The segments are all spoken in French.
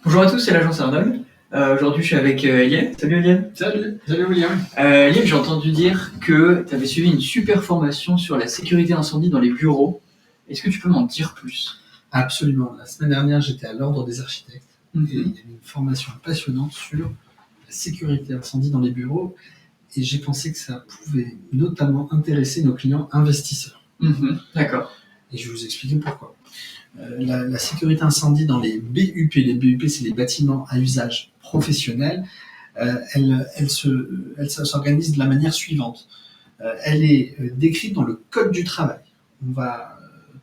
Bonjour à tous, c'est l'agence Arnold. Aujourd'hui, je suis avec Eliel. Salut Eliel. Salut William. Eliel, j'ai entendu dire que tu avais suivi une super formation sur la sécurité incendie dans les bureaux. Est-ce que tu peux m'en dire plus? Absolument. La semaine dernière, j'étais à l'Ordre des architectes et il y Mhm. avait une formation passionnante sur la sécurité incendie dans les bureaux et j'ai pensé que ça pouvait notamment intéresser nos clients investisseurs. D'accord. Et je vais vous expliquer pourquoi. La sécurité incendie dans les BUP, c'est les bâtiments à usage professionnel, elle s'organise de la manière suivante. Elle est décrite dans le Code du travail.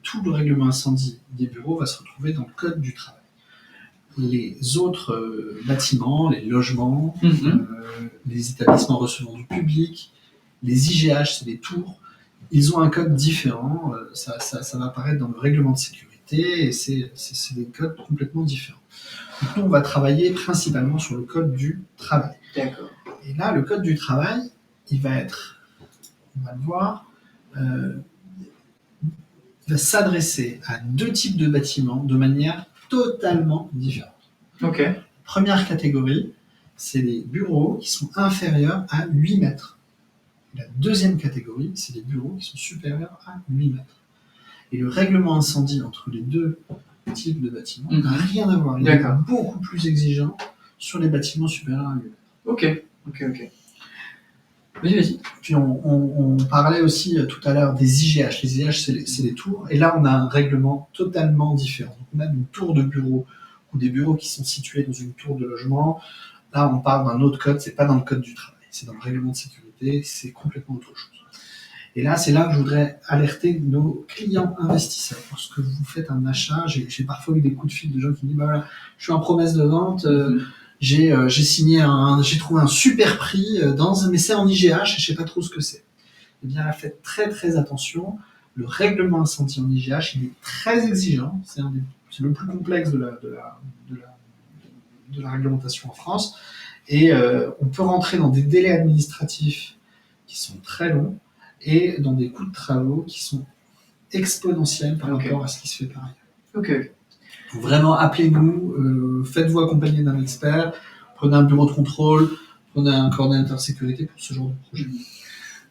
Tout le règlement incendie des bureaux va se retrouver dans le Code du travail. Les autres bâtiments, les logements, les établissements recevant du public, les IGH, c'est des tours, ils ont un code différent. Ça va apparaître dans le règlement de sécurité et c'est des codes complètement différents. Donc nous, on va travailler principalement sur le code du travail. D'accord. Et là, le code du travail, il va le voir, va s'adresser à deux types de bâtiments de manière totalement différente. Ok. Première catégorie, c'est les bureaux qui sont inférieurs à 8 mètres. La deuxième catégorie, c'est les bureaux qui sont supérieurs à 8 mètres. Et le règlement incendie entre les deux types de bâtiments n'a rien à voir. Il est beaucoup plus exigeant sur les bâtiments supérieurs à 8 mètres. Ok. Vas-y. Puis on parlait aussi tout à l'heure des IGH. Les IGH, c'est les tours. Et là, on a un règlement totalement différent. Donc, on a une tour de bureau ou des bureaux qui sont situés dans une tour de logement. Là, on parle d'un autre code. C'est pas dans le code du travail. C'est dans le règlement de sécurité. C'est complètement autre chose. Et là, c'est là que je voudrais alerter nos clients investisseurs. Lorsque vous faites un achat, j'ai parfois eu des coups de fil de gens qui me disent bah voilà, je suis en promesse de vente. J'ai j'ai trouvé un super prix mais c'est en IGH et je sais pas trop ce que c'est. Eh bien, faites très très attention. Le règlement incendie en IGH, il est très exigeant. C'est le plus complexe de la réglementation en France. Et on peut rentrer dans des délais administratifs qui sont très longs et dans des coûts de travaux qui sont exponentiels par rapport à ce qui se fait par ailleurs. Ok. Vraiment, appelez-nous, faites-vous accompagner d'un expert, prenez un bureau de contrôle, prenez un coordinateur sécurité pour ce genre de projet.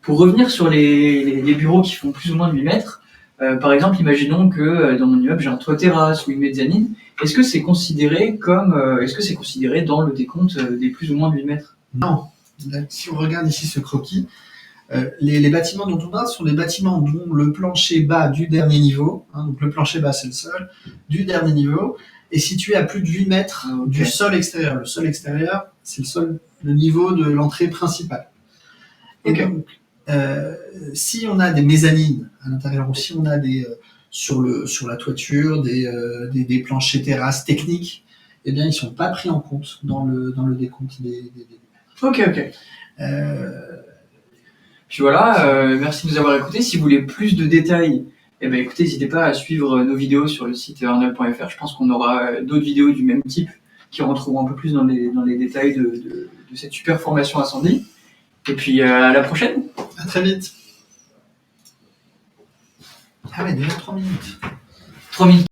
Pour revenir sur les bureaux qui font plus ou moins de 8 mètres, par exemple, imaginons que dans mon immeuble, j'ai un toit terrasse ou une mezzanine. Est-ce que c'est considéré dans le décompte des plus ou moins de 8 mètres? Non. Là, si on regarde ici ce croquis, les bâtiments dont on parle sont les bâtiments dont le plancher bas du dernier niveau, donc le plancher bas c'est le sol, du dernier niveau, est situé à plus de 8 mètres du sol extérieur. Le sol extérieur, c'est le niveau de l'entrée principale. Et donc, si on a des mezzanines à l'intérieur ou si on a sur la toiture des planchers terrasses techniques, eh bien ils ne sont pas pris en compte dans le décompte des Ok. Puis voilà, merci de nous avoir écoutés. Si vous voulez plus de détails, écoutez, n'hésitez pas à suivre nos vidéos sur le site arnold.fr. Je pense qu'on aura d'autres vidéos du même type qui rentreront un peu plus dans les détails de cette super formation incendie. Et puis à la prochaine. À très vite. Ah ouais, déjà 3 minutes. 3 minutes.